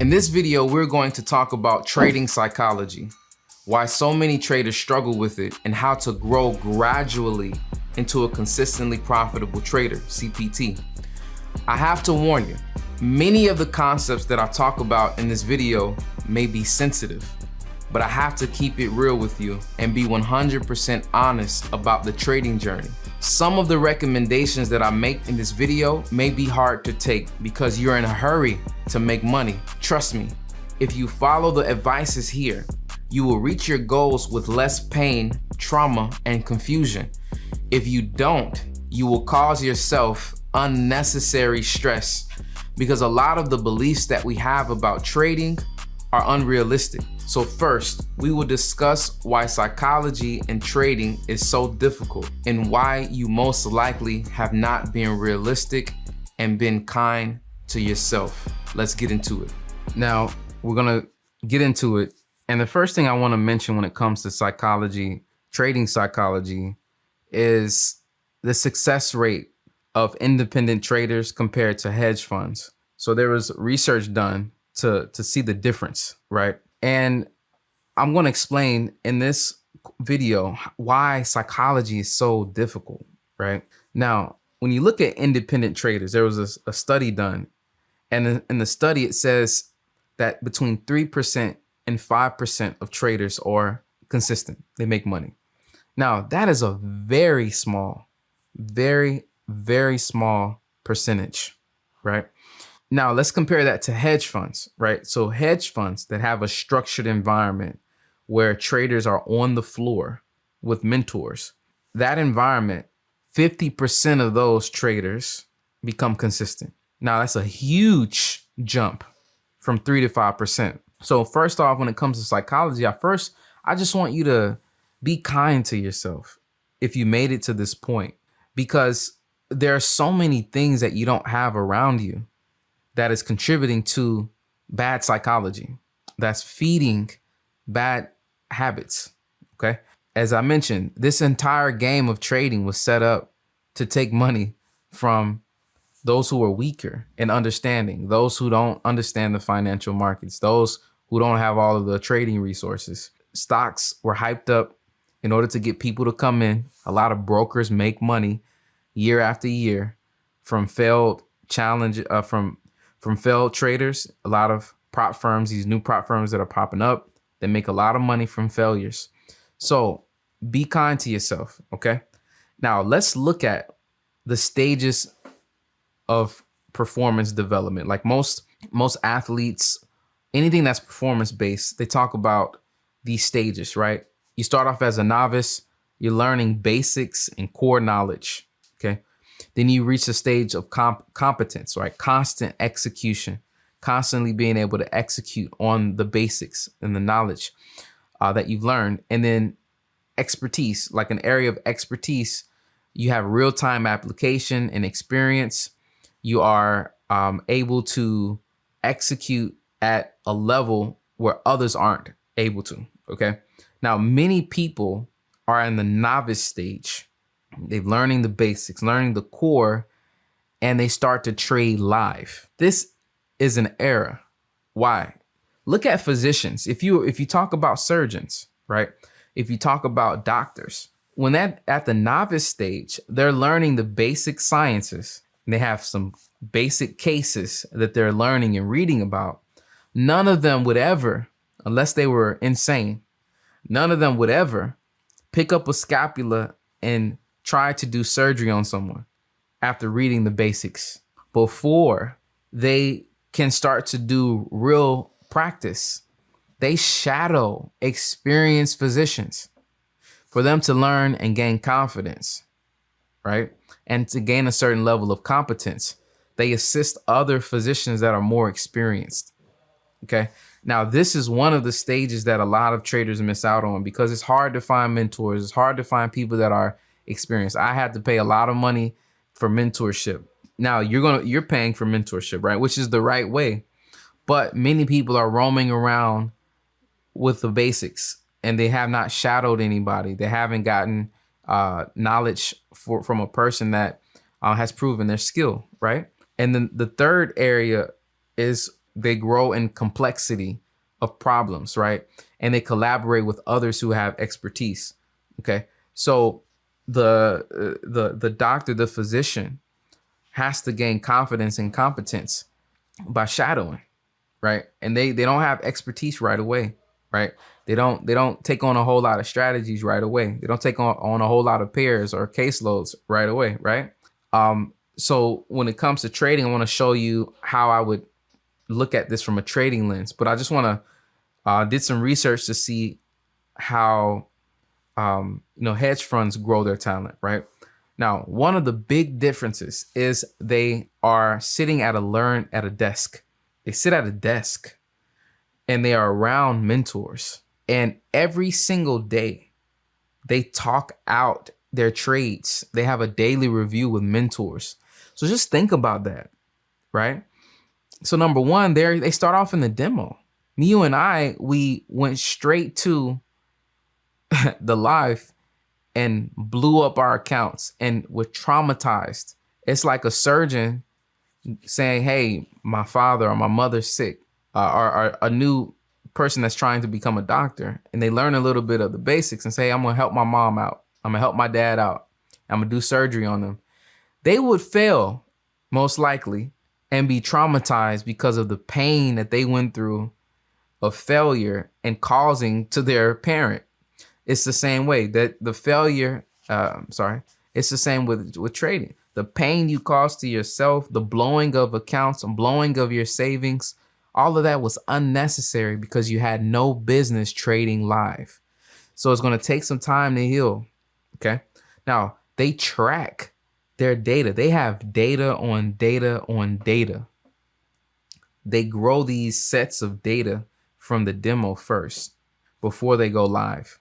In this video, we're going to talk about trading psychology, why so many traders struggle with it, and how to grow gradually into a consistently profitable trader, CPT. I have to warn you, many of the concepts that I talk about in this video may be sensitive, but I have to keep it real with you and be 100% honest about the trading journey. Some of the recommendations that I make in this video may be hard to take because you're in a hurry to make money. Trust me, if you follow the advices here, you will reach your goals with less pain, trauma, and confusion. If you don't, you will cause yourself unnecessary stress because a lot of the beliefs that we have about trading are unrealistic. So first, we will discuss why psychology and trading is so difficult and why you most likely have not been realistic and been kind to yourself. Let's get into it. Now, we're gonna get into it. And the first thing I wanna mention when it comes to psychology, trading psychology, is the success rate of independent traders compared to hedge funds. So there was research done to see the difference, right? And I'm going to explain in this video why psychology is so difficult, right? Now, when you look at independent traders, there was a study done, and in the study, it says that between 3% and 5% of traders are consistent. They make money. Now, that is a very small, very, very small percentage, right? Now, let's compare that to hedge funds, right? So hedge funds that have a structured environment where traders are on the floor with mentors, that environment, 50% of those traders become consistent. Now, that's a huge jump from 3 to 5%. So first off, when it comes to psychology, I just want you to be kind to yourself if you made it to this point, because there are so many things that you don't have around you that is contributing to bad psychology, that's feeding bad habits, okay? As I mentioned, this entire game of trading was set up to take money from those who are weaker in understanding, those who don't understand the financial markets, those who don't have all of the trading resources. Stocks were hyped up in order to get people to come in. A lot of brokers make money year after year from failed from failed traders. A lot of prop firms, these new prop firms that are popping up, they make a lot of money from failures. So be kind to yourself, okay? Now let's look at the stages of performance development. Like most athletes, anything that's performance-based, they talk about these stages, right? You start off as a novice, you're learning basics and core knowledge, okay? Then you reach a stage of competence, right? Constant execution, constantly being able to execute on the basics and the knowledge that you've learned. And then expertise, like an area of expertise, you have real-time application and experience. You are able to execute at a level where others aren't able to, okay? Now, many people are in the novice stage. They're learning the basics, learning the core, and they start to trade live. This is an error. Why? Look at physicians. If you talk about surgeons, right? If you talk about doctors, when at the novice stage, they're learning the basic sciences. And they have some basic cases that they're learning and reading about. None of them would ever, unless they were insane, none of them would ever pick up a scapula and try to do surgery on someone after reading the basics before they can start to do real practice. They shadow experienced physicians for them to learn and gain confidence, right? And to gain a certain level of competence. They assist other physicians that are more experienced, okay? Now, this is one of the stages that a lot of traders miss out on because it's hard to find mentors. It's hard to find people that are experienced. I had to pay a lot of money for mentorship. Now you're paying for mentorship, right? Which is the right way. But many people are roaming around with the basics and they have not shadowed anybody. They haven't gotten knowledge from a person that has proven their skill, right? And then the third area is They grow in complexity of problems, right? And they collaborate with others who have expertise. Okay. So the doctor, the physician, has to gain confidence and competence by shadowing, right? And they don't have expertise right away, right? They don't take on a whole lot of strategies right away. They don't take on a whole lot of pairs or caseloads right away, right? So when it comes to trading, I want to show you how I would look at this from a trading lens. But I just want to did some research to see how hedge funds grow their talent, right? Now, one of the big differences is they are sitting at a desk. They sit at a desk and they are around mentors. And every single day, they talk out their trades. They have a daily review with mentors. So just think about that, right? So number one, they start off in the demo. You and I, we went straight to the live and blew up our accounts and were traumatized. It's like a surgeon saying, hey, my father or my mother's sick, or a new person that's trying to become a doctor, and they learn a little bit of the basics and say, I'm gonna help my mom out. I'm gonna help my dad out. I'm gonna do surgery on them. They would fail most likely and be traumatized because of the pain that they went through of failure and causing to their parent. It's the same way that the failure, it's the same with trading. The pain you cause to yourself, the blowing of accounts and blowing of your savings, all of that was unnecessary because you had no business trading live. So it's going to take some time to heal. Okay. Now they track their data. They have data on data on data. They grow these sets of data from the demo first before they go live.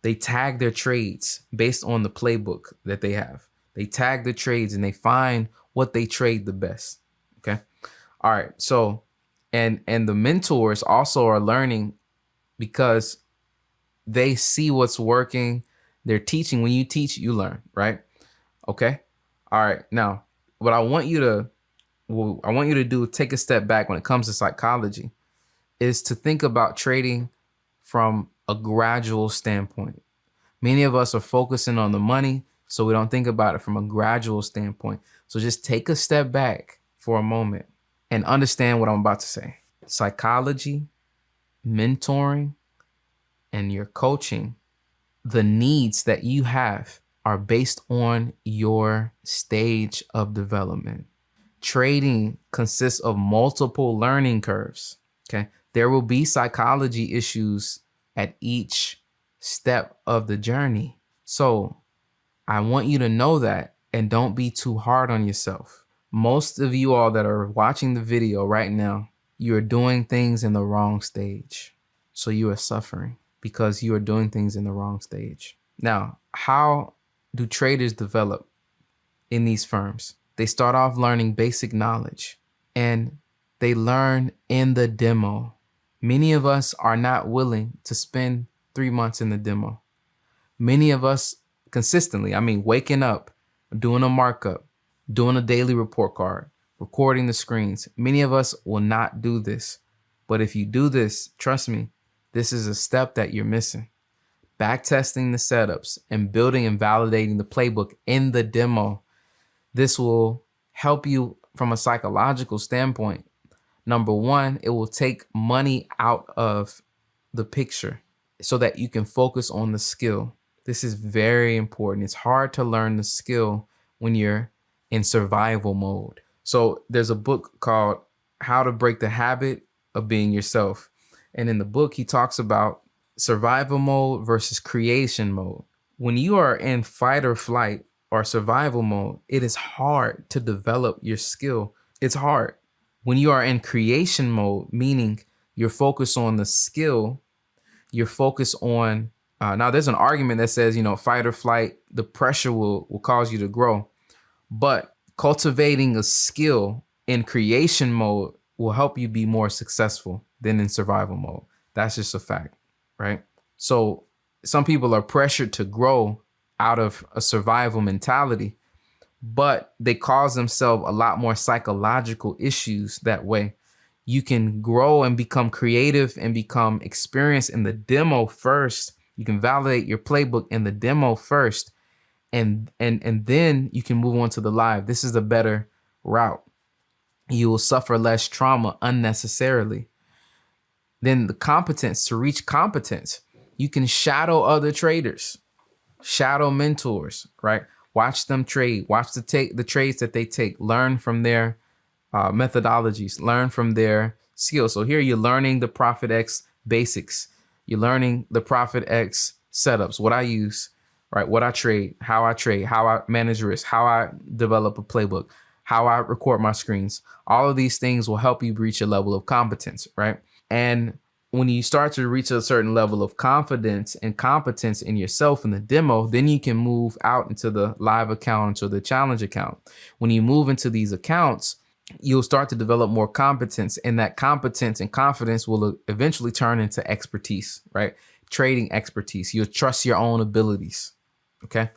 They tag their trades based on the playbook that they have. They tag the trades and they find what they trade the best. Okay. All right. So, and the mentors also are learning because they see what's working. They're teaching. When you teach, you learn, right? Okay. All right. Now, what I want you to do, take a step back when it comes to psychology, is to think about trading from a gradual standpoint. Many of us are focusing on the money, so we don't think about it from a gradual standpoint. So just take a step back for a moment and understand what I'm about to say. Psychology, mentoring, and your coaching, the needs that you have are based on your stage of development. Trading consists of multiple learning curves. Okay. There will be psychology issues at each step of the journey. So I want you to know that and don't be too hard on yourself. Most of you all that are watching the video right now, you are doing things in the wrong stage. So you are suffering because you are doing things in the wrong stage. Now, how do traders develop in these firms? They start off learning basic knowledge and they learn in the demo. Many of us are not willing to spend 3 months in the demo. Many of us consistently, waking up, doing a markup, doing a daily report card, recording the screens. Many of us will not do this. But if you do this, trust me, this is a step that you're missing. Backtesting the setups and building and validating the playbook in the demo. This will help you from a psychological standpoint. Number one, it will take money out of the picture so that you can focus on the skill. This is very important. It's hard to learn the skill when you're in survival mode. So there's a book called How to Break the Habit of Being Yourself. And in the book, he talks about survival mode versus creation mode. When you are in fight or flight or survival mode, it is hard to develop your skill. It's hard. When you are in creation mode, meaning you're focused on the skill, you're focused on, now there's an argument that says, fight or flight, the pressure will cause you to grow. But cultivating a skill in creation mode will help you be more successful than in survival mode. That's just a fact, right? So some people are pressured to grow out of a survival mentality, but they cause themselves a lot more psychological issues that way. You can grow and become creative and become experienced in the demo first. You can validate your playbook in the demo first, and then you can move on to the live. This is the better route. You will suffer less trauma unnecessarily. Then the competence, to reach competence, you can shadow other traders, shadow mentors, right? Watch them trade, watch the trades that they take, learn from their methodologies, learn from their skills. So here you're learning the Profit X basics. You're learning the Profit X setups, what I use, right? What I trade, how I manage risk, how I develop a playbook, how I record my screens. All of these things will help you reach a level of competence, right? And when you start to reach a certain level of confidence and competence in yourself in the demo, then you can move out into the live account or the challenge account. When you move into these accounts, you'll start to develop more competence, and that competence and confidence will eventually turn into expertise, right? Trading expertise. You'll trust your own abilities, okay?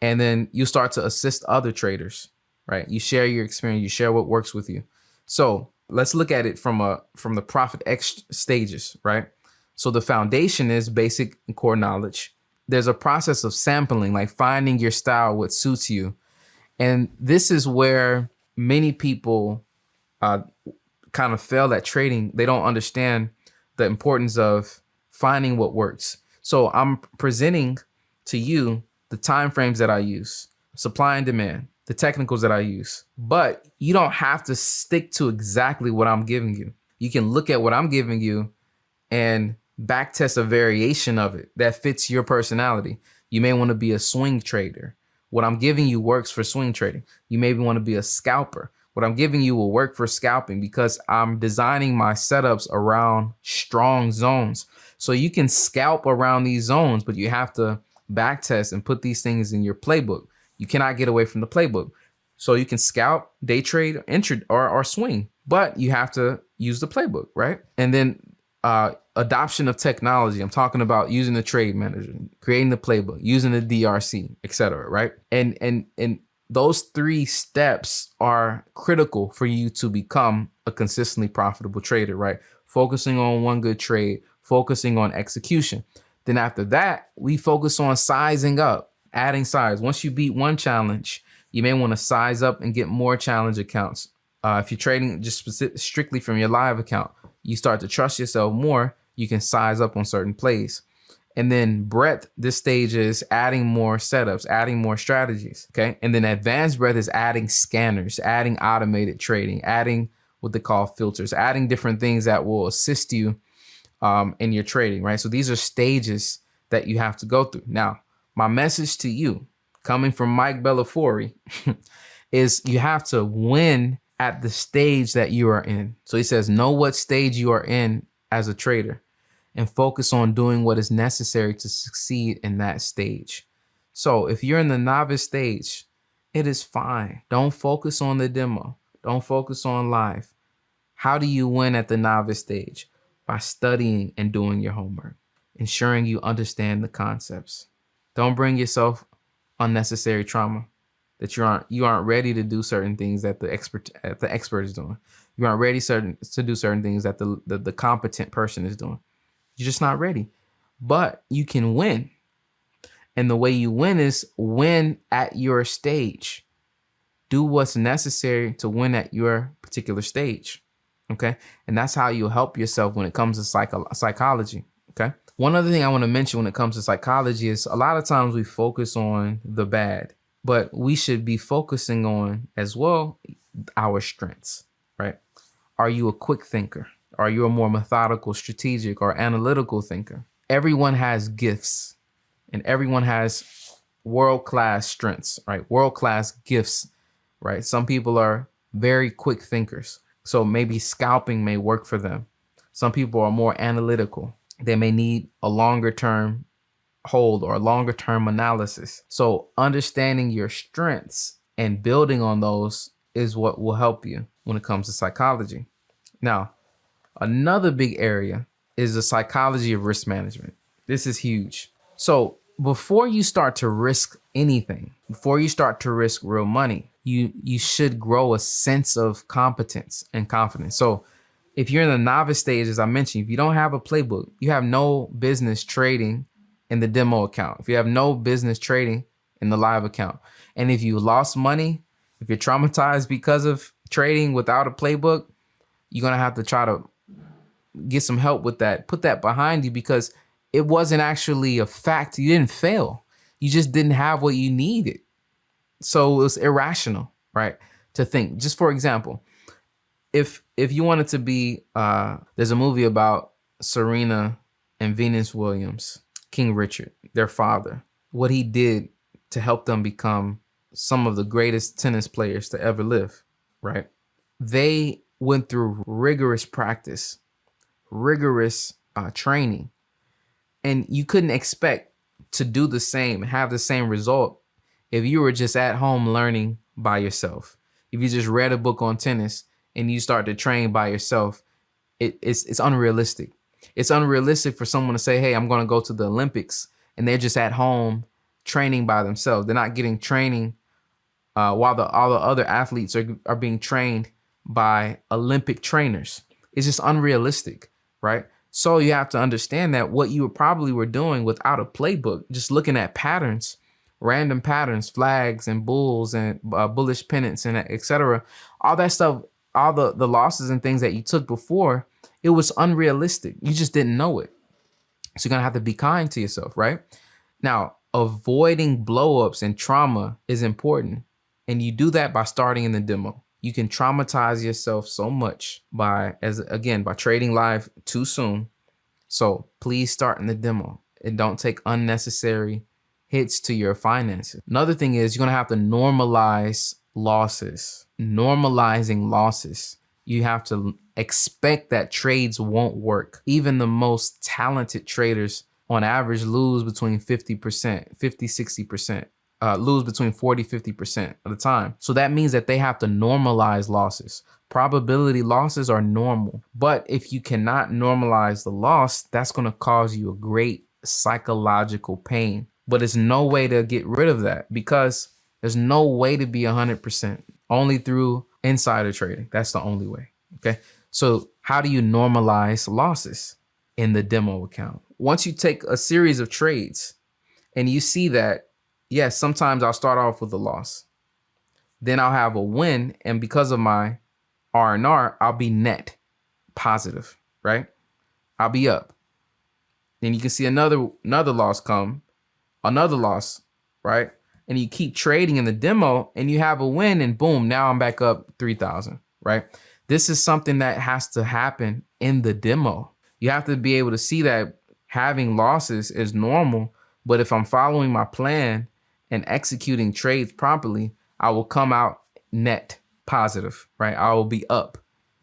And then you start to assist other traders, right? You share your experience, you share what works with you. So let's look at it from the Profit X stages, right? So the foundation is basic and core knowledge. There's a process of sampling, like finding your style, what suits you. And this is where many people kind of fail at trading. They don't understand the importance of finding what works. So I'm presenting to you the time frames that I use, supply and demand, the technicals that I use, but you don't have to stick to exactly what I'm giving you. You can look at what I'm giving you and backtest a variation of it that fits your personality. You may want to be a swing trader. What I'm giving you works for swing trading. You maybe want to be a scalper. What I'm giving you will work for scalping because I'm designing my setups around strong zones. So you can scalp around these zones, but you have to backtest and put these things in your playbook. You cannot get away from the playbook. So you can scalp, day trade, or swing, but you have to use the playbook, right? And then adoption of technology. I'm talking about using the trade manager, creating the playbook, using the DRC, etc. Right? And those 3 steps are critical for you to become a consistently profitable trader, right? Focusing on one good trade, focusing on execution. Then after that, we focus on sizing up, adding size. Once you beat one challenge, you may want to size up and get more challenge accounts. If you're trading just strictly from your live account, you start to trust yourself more, you can size up on certain plays. And then breadth, this stage is adding more setups, adding more strategies, okay? And then advanced breadth is adding scanners, adding automated trading, adding what they call filters, adding different things that will assist you in your trading, right? So these are stages that you have to go through. Now, my message to you, coming from Mike Bellafiore, is you have to win at the stage that you are in. So he says, know what stage you are in as a trader and focus on doing what is necessary to succeed in that stage. So if you're in the novice stage, it is fine. Don't focus on the demo. Don't focus on live. How do you win at the novice stage? By studying and doing your homework, ensuring you understand the concepts. Don't bring yourself unnecessary trauma that you aren't ready to do certain things that the expert is doing. You aren't ready to do certain things that the competent person is doing. You're just not ready, but you can win. And the way you win is win at your stage. Do what's necessary to win at your particular stage. Okay. And that's how you help yourself when it comes to psychology. Okay. One other thing I want to mention when it comes to psychology is a lot of times we focus on the bad, but we should be focusing on as well our strengths, right? Are you a quick thinker? Are you a more methodical, strategic, or analytical thinker? Everyone has gifts and everyone has world-class strengths, right? World-class gifts, right? Some people are very quick thinkers. So maybe scalping may work for them. Some people are more analytical. They may need a longer term hold or a longer term analysis. So understanding your strengths and building on those is what will help you when it comes to psychology. Now, another big area is the psychology of risk management. This is huge. So before you start to risk anything, before you start to risk real money, you should grow a sense of competence and confidence. So If you're in the novice stage, as I mentioned, if you don't have a playbook, you have no business trading in the demo account. If you have no business trading in the live account. And if you lost money, if you're traumatized because of trading without a playbook, you're going to have to try to get some help with that. Put that behind you, because it wasn't actually a fact. You didn't fail. You just didn't have what you needed. So it was irrational, right? To think. Just for example, if you wanted to be, there's a movie about Serena and Venus Williams, King Richard, their father, what he did to help them become some of the greatest tennis players to ever live, right? They went through rigorous practice, rigorous training, and you couldn't expect to do the same, have the same result if you were just at home learning by yourself. If you just read a book on tennis and you start to train by yourself, it's unrealistic. It's unrealistic for someone to say, hey, I'm going to go to the Olympics, and they're just at home training by themselves. They're not getting training while all the other athletes are being trained by Olympic trainers. It's just unrealistic, right? So you have to understand that what you probably were doing without a playbook, just looking at patterns, random patterns, flags and bulls and bullish pennants and etc. All that stuff, all the losses and things that you took before, it was unrealistic. You just didn't know it. So you're going to have to be kind to yourself, right? Now, avoiding blowups and trauma is important. And you do that by starting in the demo. You can traumatize yourself so much by trading live too soon. So please start in the demo and don't take unnecessary hits to your finances. Another thing is you're going to have to normalize losses. Normalizing losses. You have to expect that trades won't work. Even the most talented traders on average lose between 50%, 50, 60%. Lose between 40, 50% of the time. So that means that they have to normalize losses. Probability losses are normal. But if you cannot normalize the loss, that's going to cause you a great psychological pain. But there's no way to get rid of that, because there's no way to be 100%. Only through insider trading. That's the only way. Okay. So how do you normalize losses in the demo account? Once you take a series of trades and you see that, yes, sometimes I'll start off with a loss. Then I'll have a win. And because of my R&R, I'll be net positive, right? I'll be up. Then you can see another loss come, another loss, right? And you keep trading in the demo and you have a win, and boom, now I'm back up 3,000, right? This is something that has to happen in the demo. You have to be able to see that having losses is normal, but if I'm following my plan and executing trades properly, I will come out net positive, right? I will be up.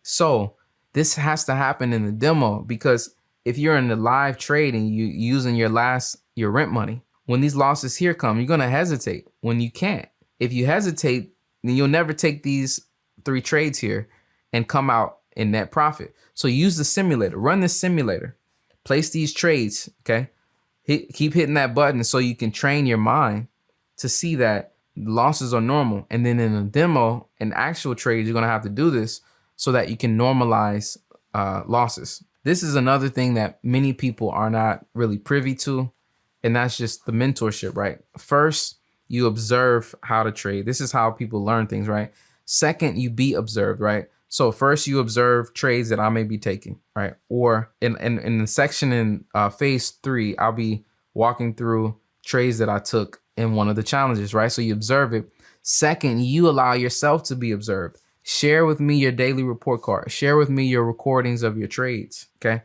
So this has to happen in the demo, because if you're in the live trading, you using your rent money, when these losses here come, you're going to hesitate when you can't. If you hesitate, then you'll never take these 3 trades here and come out in net profit. So use the simulator, run the simulator, place these trades, okay? Keep hitting that button so you can train your mind to see that losses are normal. And then in a demo and actual trades, you're going to have to do this so that you can normalize losses. This is another thing that many people are not really privy to, and that's just the mentorship, right? First, you observe how to trade. This is how people learn things, right? Second, you be observed, right? So first you observe trades that I may be taking, right? Or in the section in phase 3, I'll be walking through trades that I took in one of the challenges, right? So you observe it. Second, you allow yourself to be observed. Share with me your daily report card. Share with me your recordings of your trades, okay?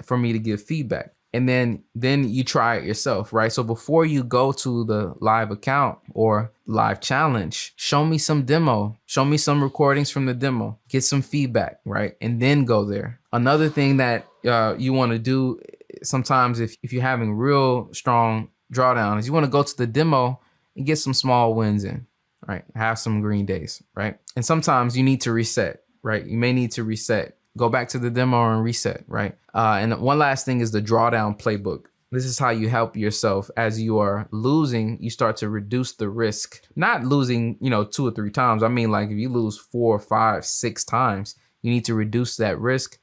For me to give feedback. And then you try it yourself, right? So before you go to the live account or live challenge, show me some demo, show me some recordings from the demo, get some feedback, right? And then go there. Another thing that you want to do sometimes if you're having real strong drawdown is you want to go to the demo and get some small wins in, right? Have some green days, right? And sometimes you need to reset, right? You may need to reset. Go back to the demo and reset, right? And one last thing is the drawdown playbook. This is how you help yourself as you are losing. You start to reduce the risk, not losing, 2 or 3 times. I mean, like if you lose 4, 5, 6 times, you need to reduce that risk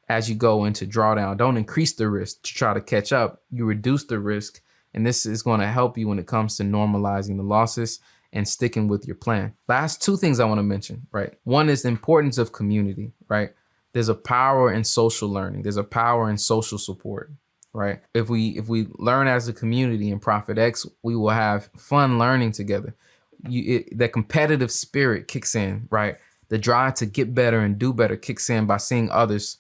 as you go into drawdown. Don't increase the risk to try to catch up. You reduce the risk, and this is going to help you when it comes to normalizing the losses and sticking with your plan. Last two things I want to mention, right? One is the importance of community, right? There's a power in social learning. There's a power in social support, right? If we learn as a community in Profit X, we will have fun learning together. That competitive spirit kicks in, right? The drive to get better and do better kicks in by seeing others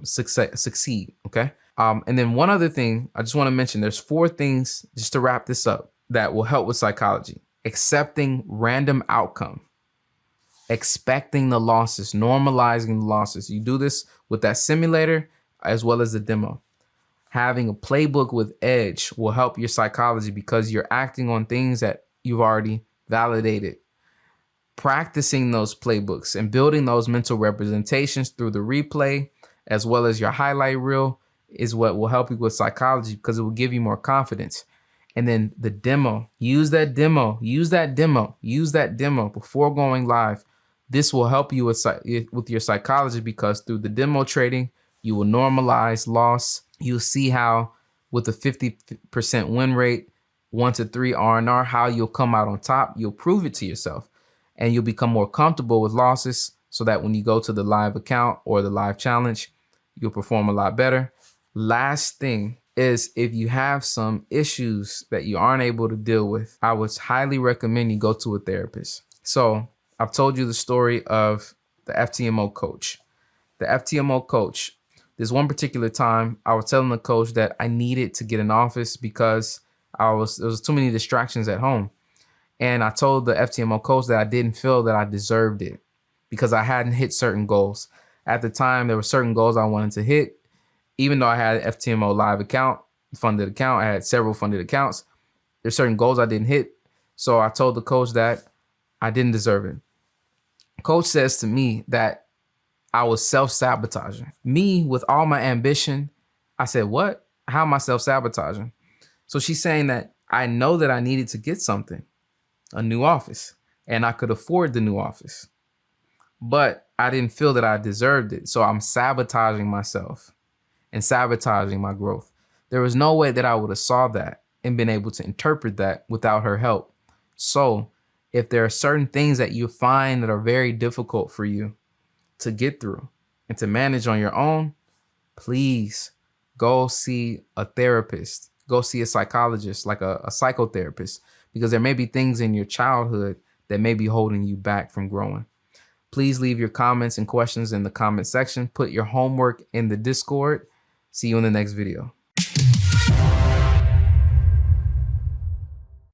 succeed, okay? And then one other thing I just want to mention, there's 4 things just to wrap this up that will help with psychology. Accepting random outcome, expecting the losses, normalizing the losses. You do this with that simulator as well as the demo. Having a playbook with edge will help your psychology because you're acting on things that you've already validated. Practicing those playbooks and building those mental representations through the replay as well as your highlight reel is what will help you with psychology because it will give you more confidence. And then the demo, use that demo before going live. This will help you with your psychology because through the demo trading, you will normalize loss. You'll see how with a 50% win rate, 1 to 3 R&R, how you'll come out on top. You'll prove it to yourself and you'll become more comfortable with losses so that when you go to the live account or the live challenge, you'll perform a lot better. Last thing is if you have some issues that you aren't able to deal with, I would highly recommend you go to a therapist. So I've told you the story of the FTMO coach. The FTMO coach, this one particular time, I was telling the coach that I needed to get an office because there was too many distractions at home. And I told the FTMO coach that I didn't feel that I deserved it because I hadn't hit certain goals. At the time, there were certain goals I wanted to hit. Even though I had an FTMO live account, funded account, I had several funded accounts. There's certain goals I didn't hit. So I told the coach that I didn't deserve it. Coach says to me that I was self-sabotaging. Me, with all my ambition, I said, what? How am I self-sabotaging? So she's saying that I know that I needed to get something, a new office, and I could afford the new office. But I didn't feel that I deserved it. So I'm sabotaging myself and sabotaging my growth. There was no way that I would have saw that and been able to interpret that without her help. So if there are certain things that you find that are very difficult for you to get through and to manage on your own, please go see a therapist. Go see a psychologist, like a psychotherapist, because there may be things in your childhood that may be holding you back from growing. Please leave your comments and questions in the comment section. Put your homework in the Discord. See you in the next video.